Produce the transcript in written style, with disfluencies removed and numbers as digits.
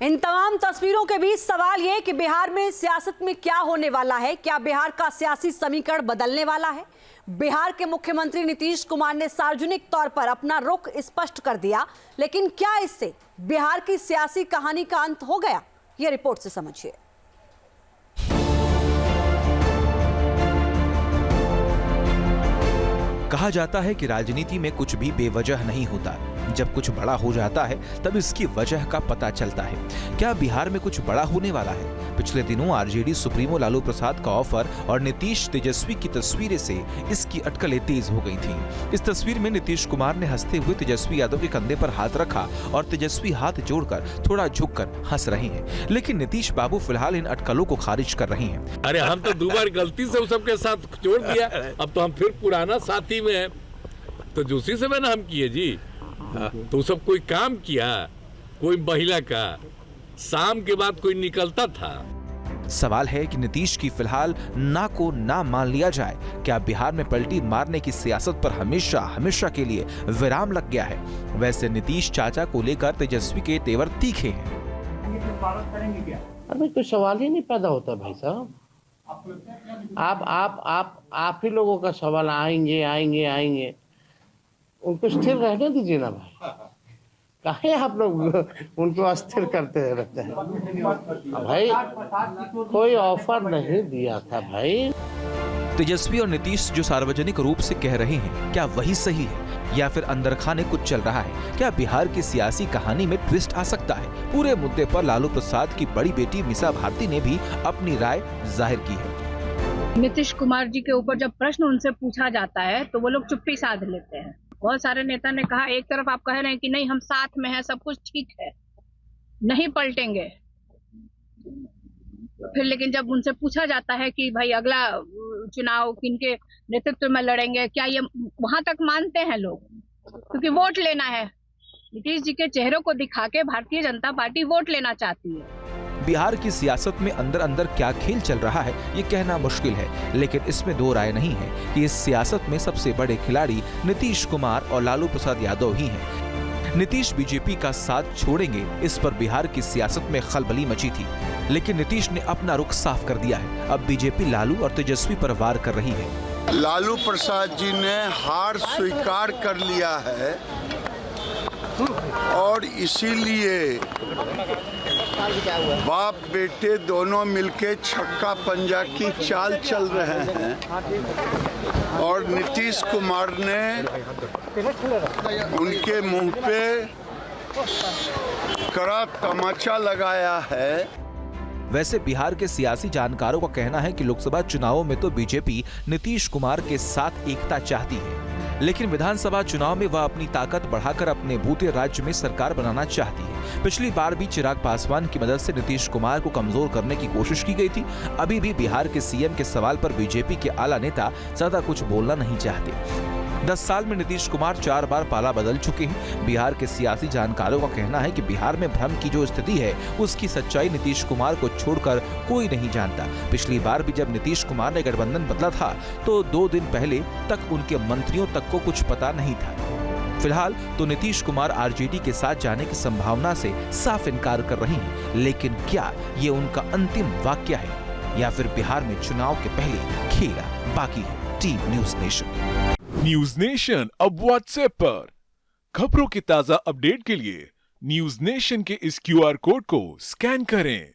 इन तमाम तस्वीरों के बीच सवाल ये कि बिहार में सियासत में क्या होने वाला है। क्या बिहार का सियासी समीकरण बदलने वाला है? बिहार के मुख्यमंत्री नीतीश कुमार ने सार्वजनिक तौर पर अपना रुख स्पष्ट कर दिया, लेकिन क्या इससे बिहार की सियासी कहानी का अंत हो गया? ये रिपोर्ट से समझिए। कहा जाता है कि राजनीति में कुछ भी बेवजह नहीं होता। जब कुछ बड़ा हो जाता है तब इसकी वजह का पता चलता है। क्या बिहार में कुछ बड़ा होने वाला है? पिछले दिनों आरजेडी सुप्रीमो लालू प्रसाद का ऑफर और नीतीश तेजस्वी की तस्वीरें से इसकी अटकलें तेज हो गई थी। इस तस्वीर में नीतीश कुमार ने हंसते हुए तेजस्वी यादव के कंधे पर हाथ रखा और तेजस्वी हाथ जोड़कर थोड़ा झुककर हंस रहे हैं, लेकिन नीतीश बाबू फिलहाल इन अटकलों को खारिज कर रहे हैं। अरे हम तो 2 बार गलती से सबके साथ जोड़ दिया, अब तो हम फिर पुराना साथी में है, तो दूसरी से मैंने हम किए जी। तो सब कोई काम किया, कोई महिला का शाम के बाद कोई निकलता था। सवाल है कि नीतीश की फिलहाल ना को ना मान लिया जाए। क्या बिहार में पलटी मारने की सियासत पर हमेशा हमेशा के लिए विराम लग गया है? वैसे नीतीश चाचा को लेकर तेजस्वी के तेवर तीखे हैं। अरे कोई सवाल ही नहीं पैदा होता भाई साहब। आप ही लोगों का सवाल आएंगे आएंगे आएंगे, उनको स्थिर रहने दीजिए ना भाई। काहे आप लोग उनको अस्थिर करते रहते हैं? भाई कोई ऑफर नहीं दिया था भाई। तेजस्वी और नीतीश जो सार्वजनिक रूप से कह रहे हैं, क्या वही सही है या फिर अंदर खाने कुछ चल रहा है? क्या बिहार की सियासी कहानी में ट्विस्ट आ सकता है? पूरे मुद्दे पर लालू प्रसाद की बड़ी बेटी मीसा भारती ने भी अपनी राय जाहिर की है। नीतीश कुमार जी के ऊपर जब प्रश्न उनसे पूछा जाता है तो वो लोग चुप्पी साध लेते हैं। बहुत सारे नेता ने कहा, एक तरफ आप कह रहे हैं कि नहीं हम साथ में हैं, सब कुछ ठीक है, नहीं पलटेंगे, फिर लेकिन जब उनसे पूछा जाता है कि भाई अगला चुनाव किनके नेतृत्व में लड़ेंगे, क्या ये वहां तक मानते हैं लोग? क्योंकि वोट लेना है। नीतीश जी के चेहरों को दिखा के भारतीय जनता पार्टी वोट लेना चाहती है। बिहार की सियासत में अंदर अंदर क्या खेल चल रहा है ये कहना मुश्किल है, लेकिन इसमें दो राय नहीं है कि इस सियासत में सबसे बड़े खिलाड़ी नीतीश कुमार और लालू प्रसाद यादव ही हैं। नीतीश बीजेपी का साथ छोड़ेंगे, इस पर बिहार की सियासत में खलबली मची थी, लेकिन नीतीश ने अपना रुख साफ कर दिया है। अब बीजेपी लालू और तेजस्वी पर वार कर रही है। लालू प्रसाद जी ने हार स्वीकार कर लिया है और इसीलिए बाप बेटे दोनों मिलके छक्का पंजा की चाल चल रहे हैं और नीतीश कुमार ने उनके मुंह पे कड़ा तमाचा लगाया है। वैसे बिहार के सियासी जानकारों का कहना है कि लोकसभा चुनावों में तो बीजेपी नीतीश कुमार के साथ एकता चाहती है, लेकिन विधानसभा चुनाव में वह अपनी ताकत बढ़ाकर अपने भूते राज्य में सरकार बनाना चाहती है। पिछली बार भी चिराग पासवान की मदद से नीतीश कुमार को कमजोर करने की कोशिश की गई थी। अभी भी बिहार के सीएम के सवाल पर बीजेपी के आला नेता ज्यादा कुछ बोलना नहीं चाहते। 10 साल में नीतीश कुमार 4 बार पाला बदल चुके हैं। बिहार के सियासी जानकारों का कहना है कि बिहार में भ्रम की जो स्थिति है उसकी सच्चाई नीतीश कुमार को छोड़कर कोई नहीं जानता। पिछली बार भी जब नीतीश कुमार ने गठबंधन बदला था तो 2 दिन पहले तक उनके मंत्रियों तक को कुछ पता नहीं था। फिलहाल तो नीतीश कुमार आरजेडी के साथ जाने की संभावना से साफ इनकार कर रहे हैं, लेकिन क्या ये उनका अंतिम वाक्य है या फिर बिहार में चुनाव के पहले खेला बाकी है? Team news nation. News nation अब व्हाट्सएप पर खबरों की ताजा अपडेट के लिए न्यूज नेशन के इस QR कोड को स्कैन करें।